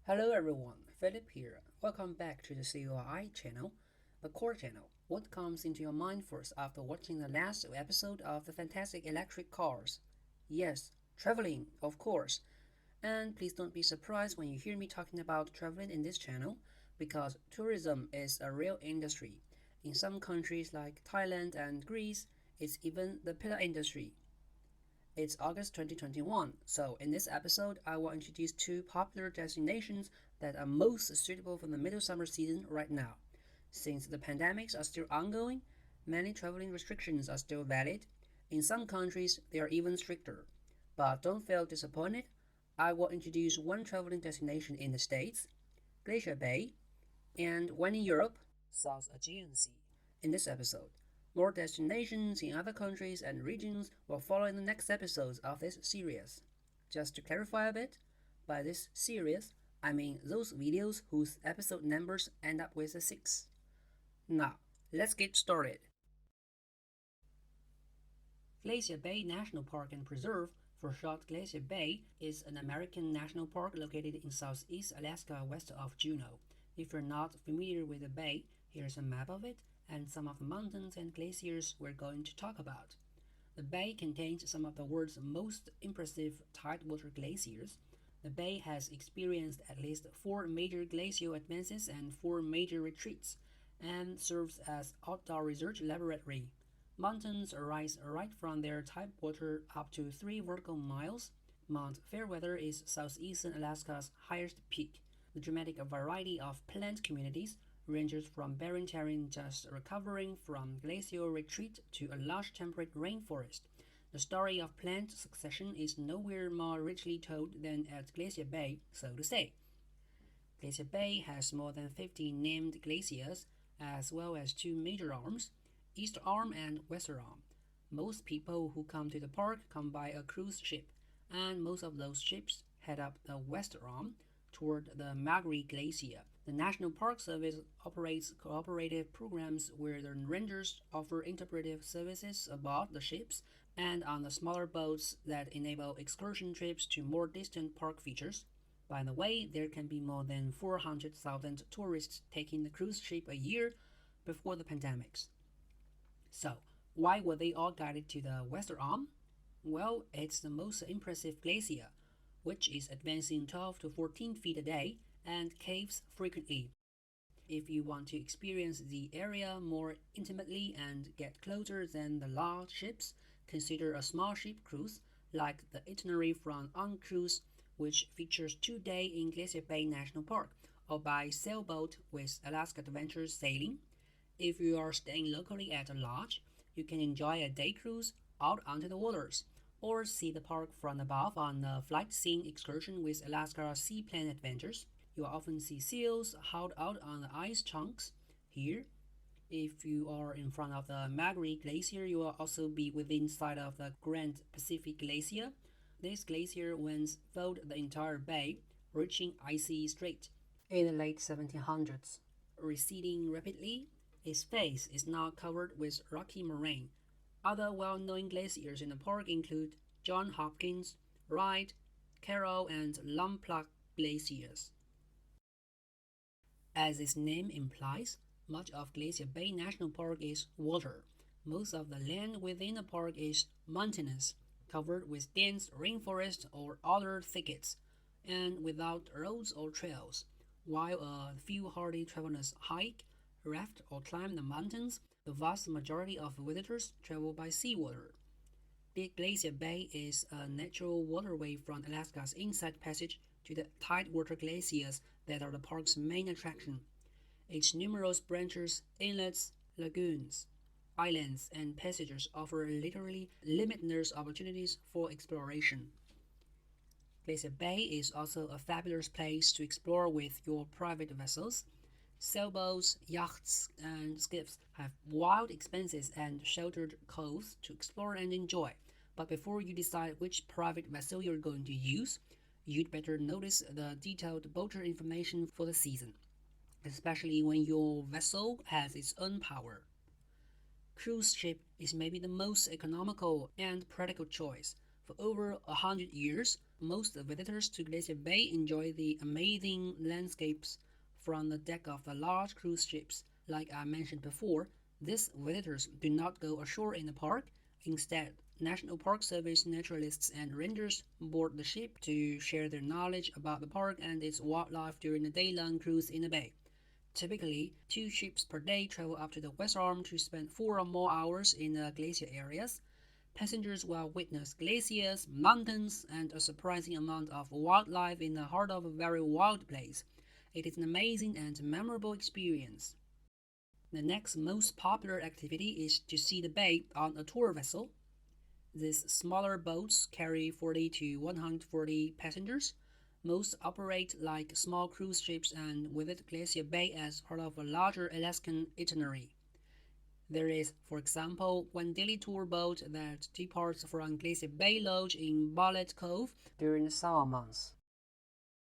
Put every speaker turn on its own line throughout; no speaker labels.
Hello everyone, Philip here. Welcome back to the HereI channel, the core channel. What comes into your mind first after watching the last episode of the fantastic electric cars? Yes, traveling, of course. And please don't be surprised when you hear me talking about traveling in this channel, because tourism is a real industry. In some countries like Thailand and Greece, it's even the pillar industry. It's August 2021, so in this episode, I will introduce two popular destinations that are most suitable for the middle summer season right now. Since the pandemics are still ongoing, many traveling restrictions are still valid. In some countries, they are even stricter. But don't feel disappointed. I will introduce one traveling destination in the States, Glacier Bay, and one in Europe, South Aegean Sea, in this episode. More destinations in other countries and regions will follow in the next episodes of this series. Just to clarify a bit, by this series, I mean those videos whose episode numbers end up with a 6. Now, let's get started. Glacier Bay National Park and Preserve, for short Glacier Bay, is an American national park located in southeast Alaska west of Juneau. If you're not familiar with the bay, here's a map of it and some of the mountains and glaciers we're going to talk about. The bay contains some of the world's most impressive tidewater glaciers. The bay has experienced at least 4 major glacial advances and 4 major retreats, and serves as outdoor research laboratory. Mountains arise right from their tidewater up to 3 vertical miles. Mount Fairweather is southeastern Alaska's highest peak. The dramatic variety of plant communities ranges from barren terrain just recovering from glacial retreat to a lush temperate rainforest. The story of plant succession is nowhere more richly told than at Glacier Bay, so to say. Glacier Bay has more than 50 named glaciers, as well as 2 major arms, East Arm and West Arm. Most people who come to the park come by a cruise ship, and most of those ships head up the West Arm toward the Magri Glacier. The National Park Service operates cooperative programs where the rangers offer interpretive services aboard the ships and on the smaller boats that enable excursion trips to more distant park features. By the way, there can be more than 400,000 tourists taking the cruise ship a year before the pandemics. So, why were they all guided to the Western Arm? Well, it's the most impressive glacier, which is advancing 12 to 14 feet a day and caves frequently. If you want to experience the area more intimately and get closer than the large ships, consider a small ship cruise like the itinerary from On Cruise, which features 2 days in Glacier Bay National Park, or by sailboat with Alaska Adventures Sailing. If you are staying locally at a lodge, you can enjoy a day cruise out onto the waters, or see the park from above on a flight seeing excursion with Alaska Seaplane Adventures. You will often see seals hauled out on the ice chunks here. If you are in front of the Magri Glacier, you will also be within sight of the Grand Pacific Glacier. This glacier once filled the entire bay, reaching Icy Strait in the late 1700s. Receding rapidly, its face is now covered with rocky moraine. Other well-known glaciers in the park include John Hopkins, Wright, Carroll, and Lompoc glaciers. As its name implies, much of Glacier Bay National Park is water. Most of the land within the park is mountainous, covered with dense rainforest or other thickets, and without roads or trails. While a few hardy travelers hike, raft, or climb the mountains, the vast majority of visitors travel by seawater. Big Glacier Bay is a natural waterway from Alaska's Inside Passage to the tidewater glaciers that are the park's main attraction. Its numerous branches, inlets, lagoons, islands, and passages offer literally limitless opportunities for exploration. Glacier Bay is also a fabulous place to explore with your private vessels. Sailboats, yachts, and skiffs have wild expanses and sheltered coves to explore and enjoy. But before you decide which private vessel you're going to use, you'd better notice the detailed boater information for the season, especially when your vessel has its own power. Cruise ship is maybe the most economical and practical choice. For over 100 years, most visitors to Glacier Bay enjoy the amazing landscapes from the deck of the large cruise ships. Like I mentioned before, these visitors do not go ashore in the park. Instead, National Park Service naturalists and rangers board the ship to share their knowledge about the park and its wildlife during a day-long cruise in the bay. Typically, 2 ships per day travel up to the West Arm to spend 4 or more hours in the glacier areas. Passengers will witness glaciers, mountains, and a surprising amount of wildlife in the heart of a very wild place. It is an amazing and memorable experience. The next most popular activity is to see the bay on a tour vessel. These smaller boats carry 40 to 140 passengers. Most operate like small cruise ships and visit Glacier Bay as part of a larger Alaskan itinerary. There is, for example, one daily tour boat that departs from Glacier Bay Lodge in Bartlett Cove during the summer months.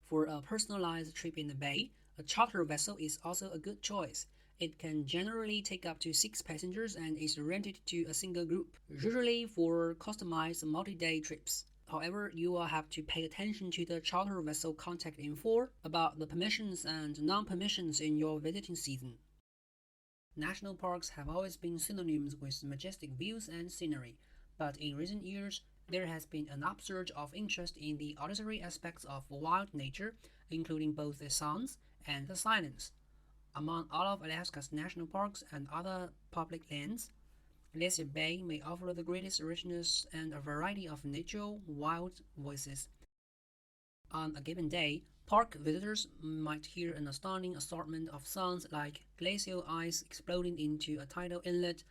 For a personalized trip in the bay, a charter vessel is also a good choice. It can generally take up to 6 passengers and is rented to a single group, usually for customized multi-day trips. However, you will have to pay attention to the charter vessel contact info about the permissions and non-permissions in your visiting season. National parks have always been synonymous with majestic views and scenery, but in recent years, there has been an upsurge of interest in the auditory aspects of wild nature, including both the sounds and the silence. Among all of Alaska's national parks and other public lands, Glacier Bay may offer the greatest richness and a variety of natural wild voices. On a given day, park visitors might hear an astounding assortment of sounds like glacial ice exploding into a tidal inlet,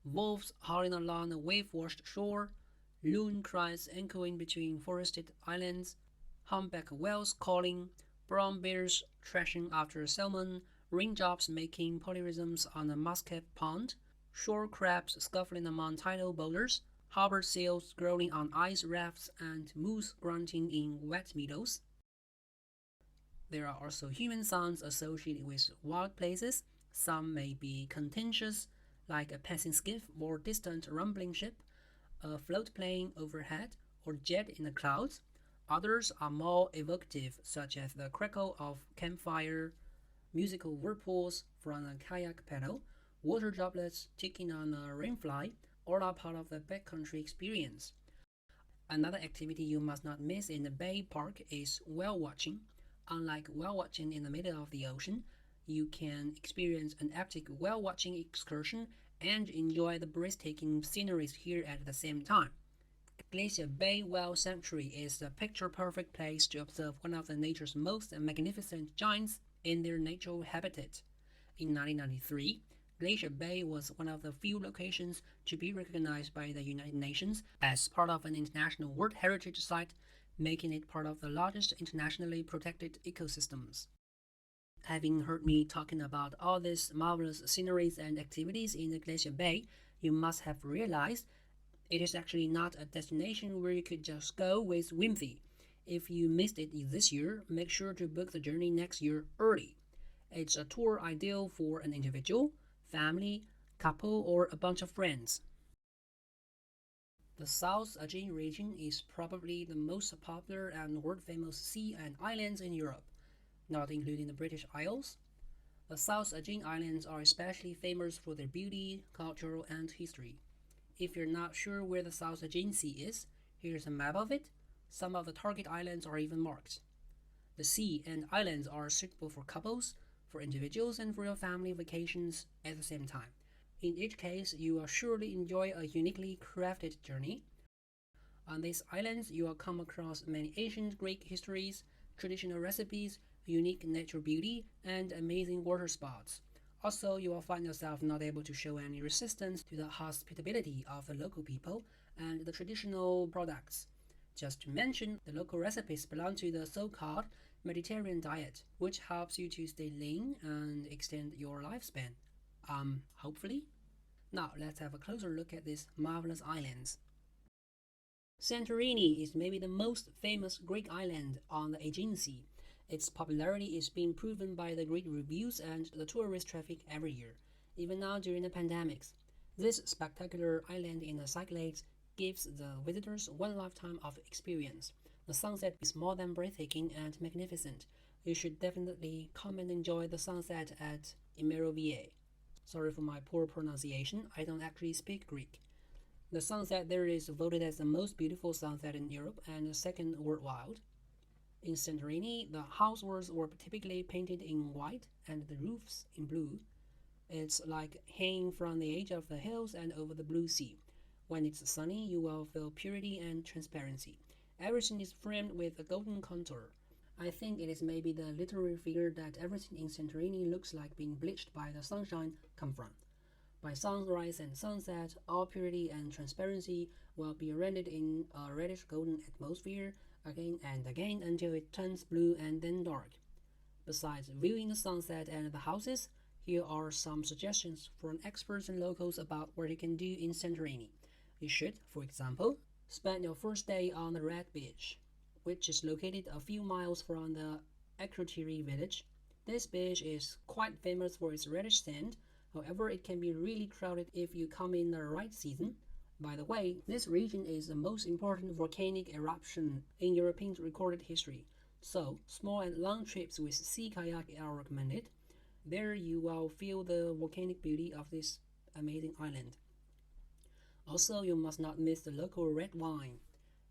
wolves howling along a wave-washed shore, loon cries echoing between forested islands, humpback whales calling, brown bears thrashing after salmon, raindrops making polyrhythms on a muscat pond, shore crabs scuffling among tidal boulders, harbor seals growling on ice rafts, and moose grunting in wet meadows. There are also human sounds associated with wild places. Some may be contentious, like a passing skiff or distant rumbling ship, a float plane overhead, or jet in the clouds. Others are more evocative, such as the crackle of campfire, musical whirlpools from a kayak paddle, water droplets ticking on a rainfly, all are part of the backcountry experience. Another activity you must not miss in the Bay Park is whale watching. Unlike whale watching in the middle of the ocean, you can experience an epic whale watching excursion and enjoy the breathtaking sceneries here at the same time. Glacier Bay Whale Sanctuary is the picture-perfect place to observe one of nature's most magnificent giants in their natural habitat. In 1993, Glacier Bay was one of the few locations to be recognized by the United Nations as part of an international World Heritage Site, making it part of the largest internationally protected ecosystems. Having heard me talking about all these marvelous sceneries and activities in the Glacier Bay, you must have realized it is actually not a destination where you could just go with whimsy. If you missed it this year, make sure to book the journey next year early. It's a tour ideal for an individual, family, couple, or a bunch of friends. The South Aegean region is probably the most popular and world-famous sea and islands in Europe, not including the British Isles. The South Aegean Islands are especially famous for their beauty, culture, and history. If you're not sure where the South Aegean Sea is, here's a map of it. Some of the target islands are even marked. The sea and islands are suitable for couples, for individuals, and for your family vacations at the same time. In each case, you will surely enjoy a uniquely crafted journey. On these islands, you will come across many ancient Greek histories, traditional recipes, unique natural beauty, and amazing water spots. Also, you will find yourself not able to show any resistance to the hospitality of the local people and the traditional products. Just to mention, the local recipes belong to the so-called Mediterranean diet, which helps you to stay lean and extend your lifespan. Hopefully. Now, let's have a closer look at these marvelous islands. Santorini is maybe the most famous Greek island on the Aegean Sea. Its popularity is being proven by the great reviews and the tourist traffic every year, even now during the pandemics. This spectacular island in the Cyclades gives the visitors one lifetime of experience. The sunset is more than breathtaking and magnificent. You should definitely come and enjoy the sunset at Emerovie. Sorry for my poor pronunciation, I don't actually speak Greek. The sunset there is voted as the most beautiful sunset in Europe and the second worldwide. In Santorini, the houses were typically painted in white and the roofs in blue. It's like hanging from the edge of the hills and over the blue sea. When it's sunny, you will feel purity and transparency. Everything is framed with a golden contour. I think it is maybe the literary figure that everything in Santorini looks like being bleached by the sunshine come from. By sunrise and sunset, all purity and transparency will be rendered in a reddish golden atmosphere again and again until it turns blue and then dark. Besides viewing the sunset and the houses, here are some suggestions from experts and locals about what you can do in Santorini. You should, for example, spend your first day on the Red Beach, which is located a few miles from the Akrotiri village. This beach is quite famous for its reddish sand. However, it can be really crowded if you come in the right season. By the way, this region is the most important volcanic eruption in European recorded history, so small and long trips with sea kayak are recommended. There you will feel the volcanic beauty of this amazing island. Also, you must not miss the local red wine.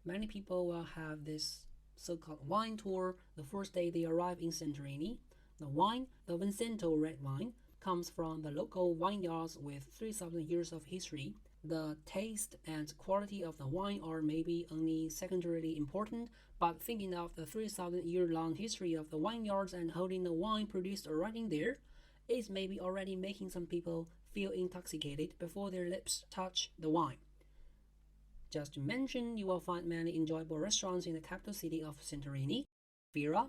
Many people will have this so-called wine tour the first day they arrive in Santorini. The wine, the Vincento red wine, comes from the local vineyards with 3,000 years of history. The taste and quality of the wine are maybe only secondarily important, but thinking of the 3,000-year-long history of the vineyards and holding the wine produced right in there is maybe already making some people feel intoxicated before their lips touch the wine. Just to mention, you will find many enjoyable restaurants in the capital city of Santorini, Fira.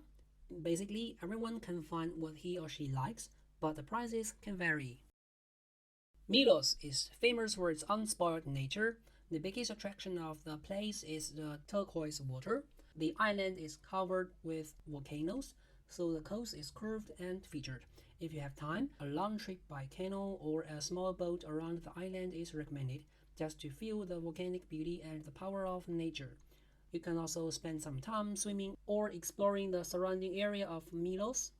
Basically, everyone can find what he or she likes, but the prices can vary. Mykonos is famous for its unspoiled nature. The biggest attraction of the place is the turquoise water. The island is covered with volcanoes, so the coast is curved and featured. If you have time, a long trip by canoe or a small boat around the island is recommended, just to feel the volcanic beauty and the power of nature. You can also spend some time swimming or exploring the surrounding area of Mykonos,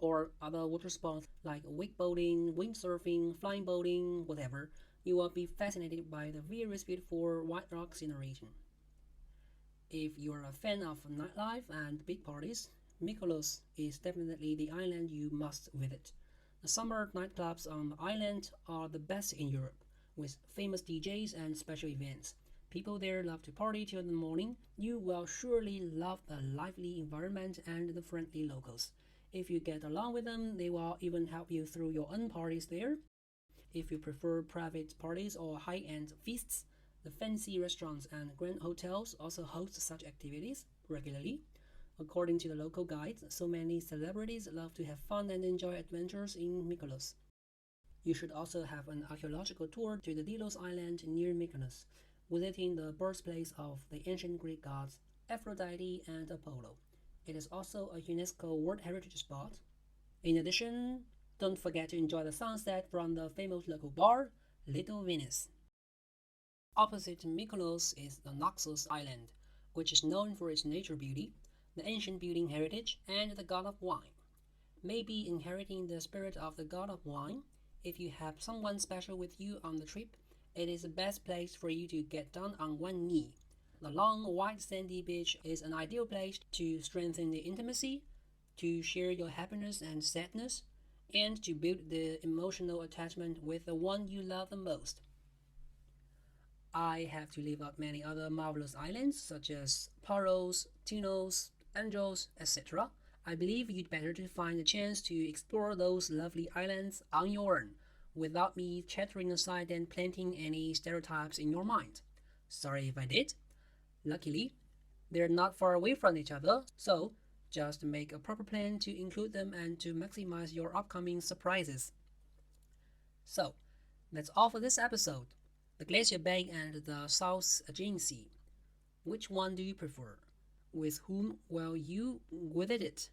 or other water sports like wakeboarding, windsurfing, flying boating, whatever. You will be fascinated by the various beautiful white rocks in the region. If you are a fan of nightlife and big parties, Mykonos is definitely the island you must visit. The summer nightclubs on the island are the best in Europe, with famous DJs and special events. People there love to party till the morning. You will surely love the lively environment and the friendly locals. If you get along with them, they will even help you throw your own parties there. If you prefer private parties or high-end feasts, the fancy restaurants and grand hotels also host such activities regularly. According to the local guides, so many celebrities love to have fun and enjoy adventures in Mykonos. You should also have an archaeological tour to the Delos Island near Mykonos, visiting the birthplace of the ancient Greek gods Aphrodite and Apollo. It is also a UNESCO World Heritage Spot. In addition, don't forget to enjoy the sunset from the famous local bar, Little Venice. Opposite Mykonos is the Naxos Island, which is known for its nature beauty, the ancient building heritage, and the god of wine. Maybe inheriting the spirit of the god of wine, if you have someone special with you on the trip, it is the best place for you to get down on one knee. The long, white, sandy beach is an ideal place to strengthen the intimacy, to share your happiness and sadness, and to build the emotional attachment with the one you love the most. I have to leave out many other marvelous islands such as Paros, Tinos, Angels, etc. I believe you'd better to find a chance to explore those lovely islands on your own, without me chattering aside and planting any stereotypes in your mind. Sorry if I did. Luckily, they're not far away from each other, so just make a proper plan to include them and to maximize your upcoming surprises. So, that's all for this episode. The Glacier Bay and the South Aegean Sea. Which one do you prefer? With whom will you visit it?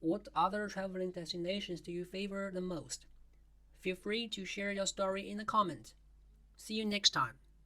What other traveling destinations do you favor the most? Feel free to share your story in the comment. See you next time.